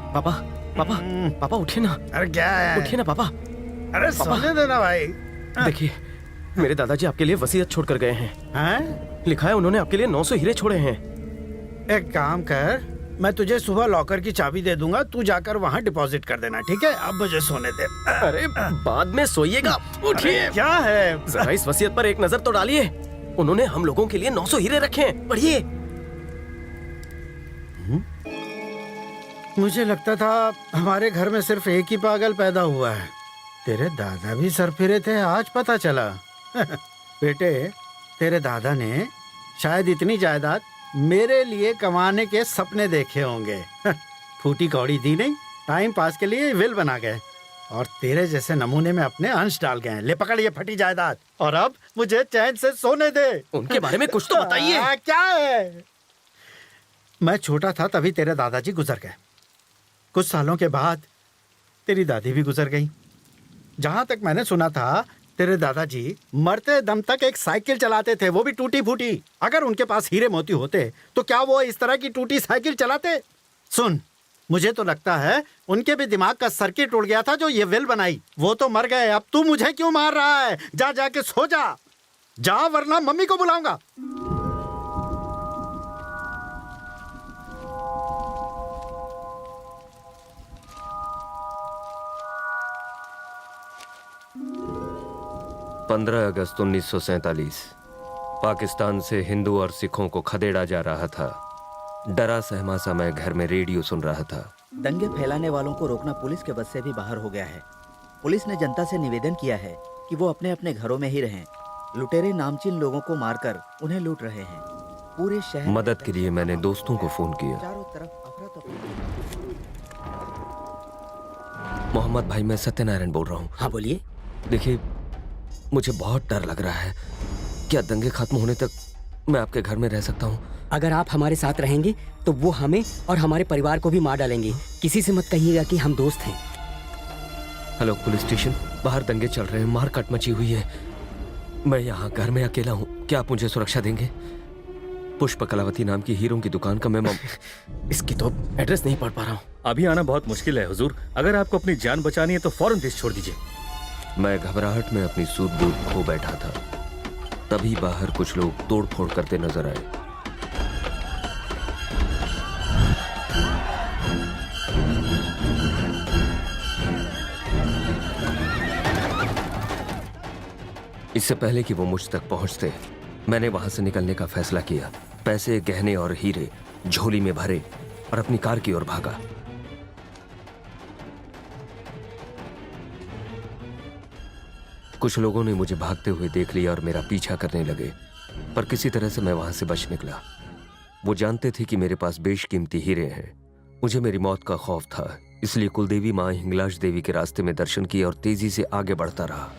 पापा पापा पापा उठिए ना। अरे क्या है? उठिए ना पापा। अरे सोने देना भाई। देखिए मेरे दादाजी आपके लिए वसीयत छोड़ कर गए हैं। हैं? लिखा है उन्होंने आपके लिए 900 हीरे छोड़े हैं। एक काम कर, मैं तुझे सुबह लॉकर की चाबी दे दूंगा, तू जाकर वहाँ डिपॉजिट कर देना, ठीक है? अब मुझे सोने दे। अरे बाद में सोइएगा, उठिए। क्या है? जरा इस वसीयत पर एक नजर तो डालिए। उन्होंने हम लोगों के लिए 900 हीरे रखे हैं, पढ़िए। मुझे लगता था हमारे घर में सिर्फ एक ही पागल पैदा हुआ है। तेरे दादा भी सरफिरे थे, आज पता चला। बेटे, तेरे दादा ने शायद इतनी जायदाद मेरे लिए कमाने के सपने देखे होंगे। फूटी कौड़ी दी नहीं, टाइम पास के लिए विल बना गए और तेरे जैसे नमूने में अपने अंश डाल गए। ले पकड़ ये फटी जायदाद और अब मुझे चैन से सोने दे। उनके बारे में कुछ तो बताइए। क्या है? मैं छोटा था तभी तेरे दादाजी गुजर गए। कुछ सालों के बाद तेरी दादी भी गुजर गई। जहां तक मैंने सुना था तेरे दादाजी मरते दम तक एक साइकिल चलाते थे, वो भी टूटी फूटी। अगर उनके पास हीरे मोती होते तो क्या वो इस तरह की टूटी साइकिल चलाते? सुन, मुझे तो लगता है उनके भी दिमाग का सर्किट उड़ गया था जो ये विल बनाई। वो तो मर गए, अब तू मुझे क्यों मार रहा है? जा जाके सो जा, जा वरना मम्मी को बुलाऊंगा। अगस्त 1947 पाकिस्तान से हिंदू और सिखों को खदेड़ा जा रहा था। डरा सहमा सा मैं घर में रेडियो सुन रहा था। दंगे फैलाने वालों को रोकना पुलिस के बस से भी बाहर हो गया है। पुलिस ने जनता से निवेदन किया है कि वो अपने अपने घरों में ही रहें। लुटेरे नामचीन लोगों को मारकर उन्हें लूट रहे हैं। पूरे शहर मदद के लिए मैंने दोस्तों को फोन किया। चारों तरफ अफरा-तफरी। मोहम्मद भाई, मैं सत्यनारायण बोल रहा हूँ। हाँ बोलिए। देखिए, मुझे बहुत डर लग रहा है। क्या दंगे खत्म होने तक मैं आपके घर में रह सकता हूँ? अगर आप हमारे साथ रहेंगे तो वो हमें और हमारे परिवार को भी मार डालेंगे। किसी से मत कहिएगा कि हम दोस्त हैं। हेलो पुलिस स्टेशन, बाहर दंगे चल रहे हैं, मारकाट मची हुई है। मैं यहाँ घर में अकेला हूँ, क्या आप मुझे सुरक्षा देंगे? पुष्प कलावती नाम की हीरों की दुकान का मैं इसकी तो एड्रेस नहीं पढ़ पा रहा हूँ। अभी आना बहुत मुश्किल है हुजूर। अगर आपको अपनी जान बचानी है तो फौरन देश छोड़ दीजिए। मैं घबराहट में अपनी सूझबूझ खो बैठा था। तभी बाहर कुछ लोग तोड़फोड़ करते नजर आए। इससे पहले कि वो मुझ तक पहुंचते, मैंने वहां से निकलने का फैसला किया। पैसे, गहने और हीरे झोली में भरे और अपनी कार की ओर भागा। कुछ लोगों ने मुझे भागते हुए देख लिया और मेरा पीछा करने लगे, पर किसी तरह से मैं वहां से बच निकला। वो जानते थे कि मेरे पास बेशकीमती हीरे हैं। मुझे मेरी मौत का खौफ था, इसलिए कुलदेवी मां हिंगलाज देवी के रास्ते में दर्शन किए और तेजी से आगे बढ़ता रहा।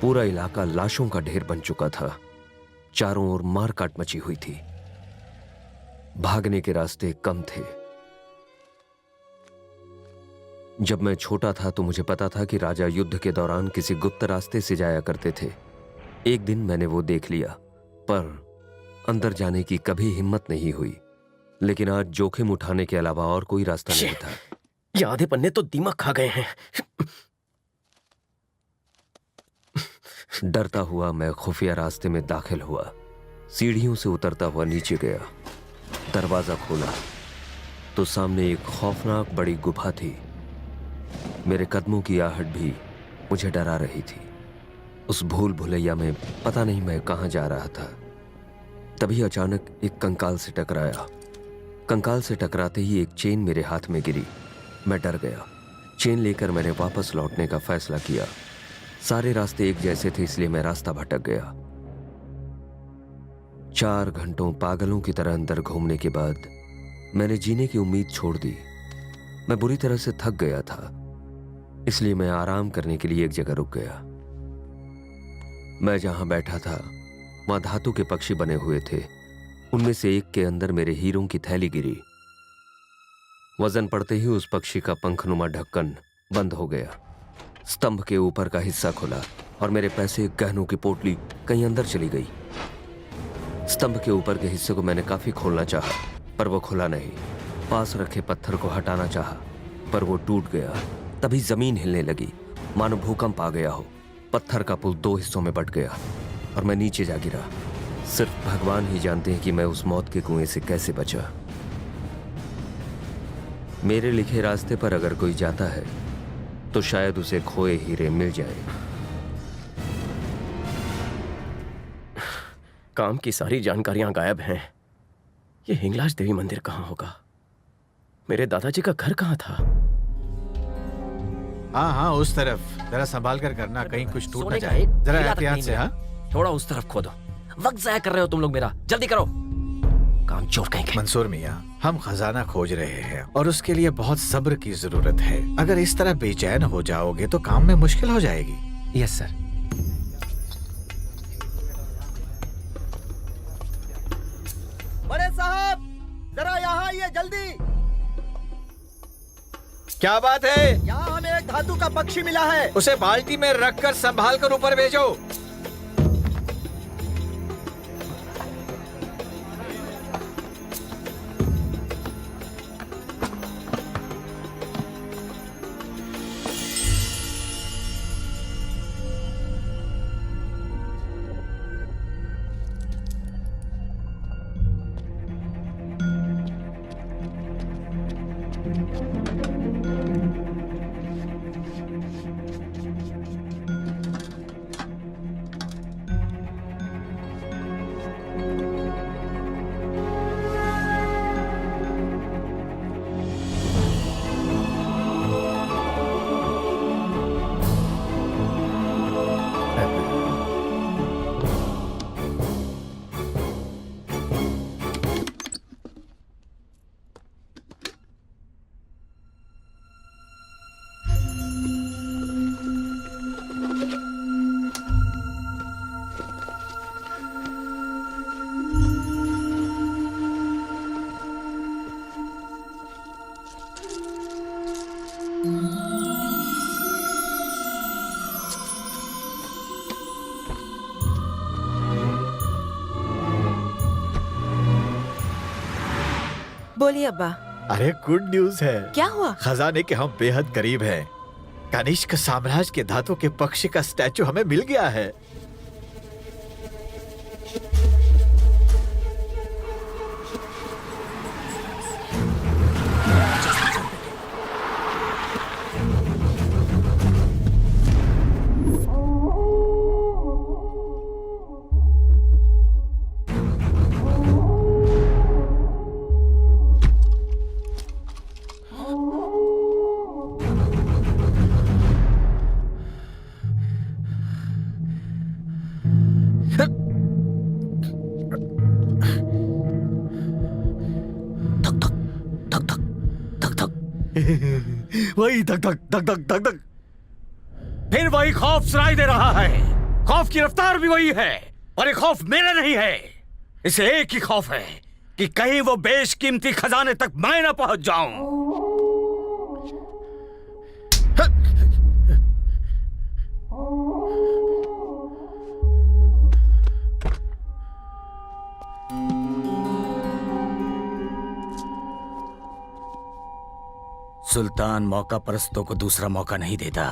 पूरा इलाका लाशों का ढेर बन चुका था। चारों ओर मारकाट मची हुई थी। भागने के रास्ते कम थे। जब मैं छोटा था तो मुझे पता था कि राजा युद्ध के दौरान किसी गुप्त रास्ते से जाया करते थे। एक दिन मैंने वो देख लिया, पर अंदर जाने की कभी हिम्मत नहीं हुई। लेकिन आज जोखिम उठाने के अलावा और कोई रास्ता नहीं था। ये आधे पन्ने तो दिमाग खा गए हैं। डरता हुआ मैं खुफिया रास्ते में दाखिल हुआ। सीढ़ियों से उतरता हुआ नीचे गया। दरवाजा खोला तो सामने एक खौफनाक बड़ी गुफा थी। मेरे कदमों की आहट भी मुझे डरा रही थी। उस भूल भुलैया में पता नहीं मैं कहां जा रहा था। तभी अचानक एक कंकाल से टकराया। कंकाल से टकराते ही एक चेन मेरे हाथ में गिरी। मैं डर गया। चेन लेकर मैंने वापस लौटने का फैसला किया। सारे रास्ते एक जैसे थे, इसलिए मैं रास्ता भटक गया। 4 घंटों पागलों की तरह अंदर घूमने के बाद मैंने जीने की उम्मीद छोड़ दी। मैं बुरी तरह से थक गया था, इसलिए मैं आराम करने के लिए एक जगह रुक गया। मैं जहां बैठा था वहां धातु के पक्षी बने हुए थे। उनमें से एक के अंदर मेरे हीरों की थैली गिरी। वजन पड़ते ही उस पक्षी का पंखनुमा ढक्कन बंद हो गया। स्तंभ के ऊपर का हिस्सा खुला और मेरे पैसे, गहनों की पोटली कहीं अंदर चली गई। स्तंभ के ऊपर के हिस्से को मैंने काफी खोलना चाहा, पर वो खुला नहीं। पास रखे पत्थर को हटाना चाहा, पर वो टूट गया। तभी जमीन हिलने लगी, मानो भूकंप आ गया हो। पत्थर का पुल 2 हिस्सों में बट गया और मैं नीचे जा गिरा। सिर्फ भगवान ही जानते हैं कि मैं उस मौत के कुएं से कैसे बचा। मेरे लिखे रास्ते पर अगर कोई जाता है तो शायद उसे खोए हीरे मिल जाए। काम की सारी जानकारियां गायब हैं। ये हिंगलाज देवी मंदिर कहाँ होगा? मेरे दादाजी का घर कहाँ था? हाँ हाँ, उस तरफ जरा संभाल कर करना, कहीं कुछ टूट ना सोने का जाए। एक जरा हीरा तक एहतियात नहीं से। मिला। हाँ थोड़ा उस तरफ खोदो। वक्त जाया कर रहे हो तुम लोग मेरा, जल्दी करो। काम चोर कहेंगे। मंसूर मियाँ, हम खजाना खोज रहे हैं और उसके लिए बहुत सब्र की जरूरत है। अगर इस तरह बेचैन हो जाओगे तो काम में मुश्किल हो जाएगी। Yes sir. बड़े साहब, जरा यहाँ आइए जल्दी। क्या बात है? यहाँ हमें एक धातु का पक्षी मिला है। उसे बाल्टी में रखकर संभाल कर ऊपर भेजो। बोलिए अब्बा। अरे गुड न्यूज है। क्या हुआ? खजाने के हम बेहद करीब हैं। कनिष्क साम्राज्य के धातु के पक्षी का स्टैचू हमें मिल गया है। वही धक धक धक धक धक धक, फिर वही खौफ सुनाई दे रहा है। खौफ की रफ्तार भी वही है, और ये खौफ मेरा नहीं है। इसे एक ही खौफ है कि कहीं वो बेशकीमती खजाने तक मैं ना पहुंच जाऊं। सुल्तान मौका परस्तों को दूसरा मौका नहीं देता।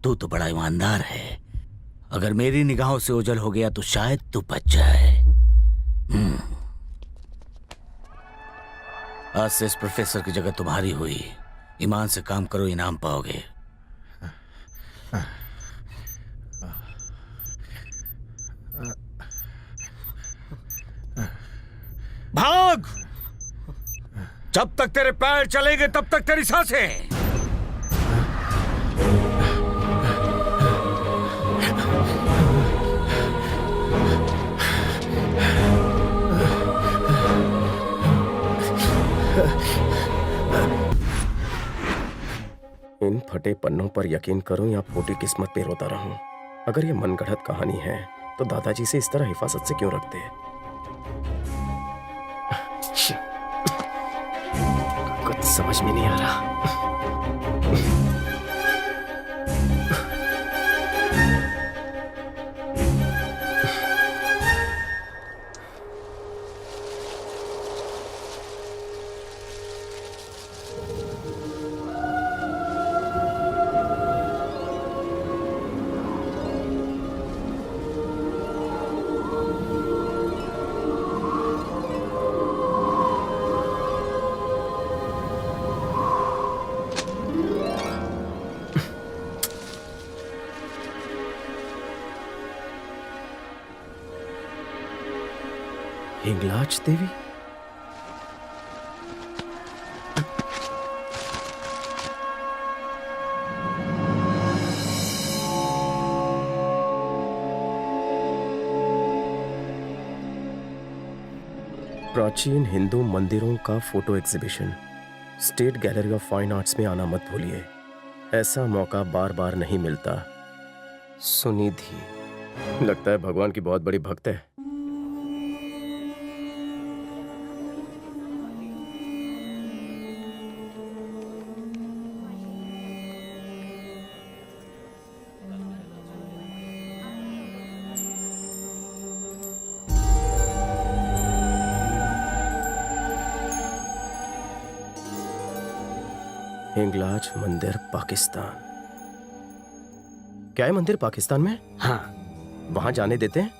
तू तो बड़ा ईमानदार है। अगर मेरी निगाहों से ओझल हो गया तो शायद तू बच जाए। आज से इस प्रोफेसर की जगह तुम्हारी हुई। ईमान से काम करो, इनाम पाओगे। भाग! जब तक तेरे पैर चलेंगे तब तक तेरी सांसें। इन फटे पन्नों पर यकीन करूं या फूटी किस्मत पे रोता रहूं। अगर ये मनगढ़ंत कहानी है तो दादाजी से इस तरह हिफाजत से क्यों रखते हैं? कुछ समझ में नहीं आ रहा। हिंगलाज देवी? प्राचीन हिंदू मंदिरों का photo exhibition state gallery of fine arts में आना मत भूलिए। ऐसा मौका बार बार नहीं मिलता। सुनिधि, लगता है भगवान की बहुत बड़ी भक्त है। हिंगलाज मंदिर, पाकिस्तान। क्या है मंदिर पाकिस्तान में? हाँ, वहां जाने देते हैं?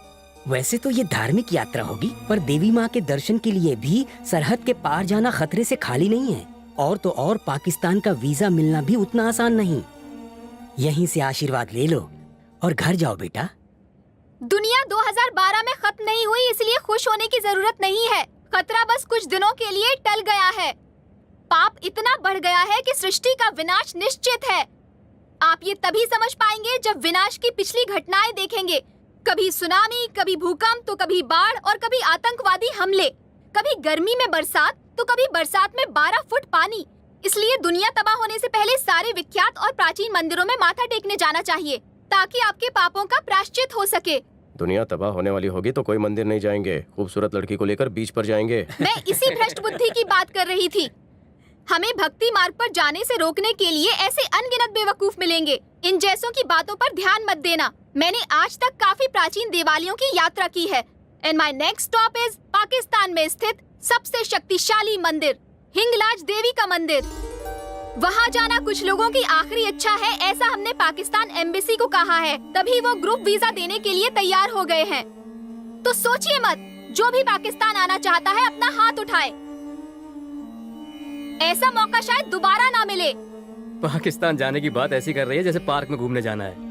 वैसे तो ये धार्मिक यात्रा होगी, पर देवी माँ के दर्शन के लिए भी सरहद के पार जाना खतरे से खाली नहीं है। और तो और पाकिस्तान का वीजा मिलना भी उतना आसान नहीं। यहीं से आशीर्वाद ले लो और घर जाओ बेटा। दुनिया 2012 में खत्म नहीं हुई, इसलिए खुश होने की जरूरत नहीं है। खतरा बस कुछ दिनों के लिए टल गया है। पाप इतना बढ़ गया है कि सृष्टि का विनाश निश्चित है। आप ये तभी समझ पाएंगे जब विनाश की पिछली घटनाएं देखेंगे। कभी सुनामी, कभी भूकंप, तो कभी बाढ़ और कभी आतंकवादी हमले। कभी गर्मी में बरसात तो कभी बरसात में 12 फुट पानी। इसलिए दुनिया तबाह होने से पहले सारे विख्यात और प्राचीन मंदिरों में माथा टेकने जाना चाहिए, ताकि आपके पापों का प्रायश्चित हो सके। दुनिया तबाह होने वाली होगी तो कोई मंदिर नहीं जाएंगे, खूबसूरत लड़की को लेकर बीच पर जाएंगे। मैं इसी भ्रष्ट बुद्धि की बात कर रही थी। हमें भक्ति मार्ग पर जाने से रोकने के लिए ऐसे अनगिनत बेवकूफ मिलेंगे। इन जैसों की बातों पर ध्यान मत देना। मैंने आज तक काफी प्राचीन देवालयों की यात्रा की है। And my next stop is Pakistan में स्थित सबसे शक्तिशाली मंदिर, हिंगलाज देवी का मंदिर। वहाँ जाना कुछ लोगों की आखिरी इच्छा है, ऐसा हमने पाकिस्तान एम्बेसी को कहा है। तभी वो ग्रुप वीजा देने के लिए तैयार हो गए हैं। तो सोचिए मत, जो भी पाकिस्तान आना चाहता है अपना हाथ उठाए। ऐसा मौका शायद दोबारा ना मिले। पाकिस्तान जाने की बात ऐसी कर रही है जैसे पार्क में घूमने जाना है।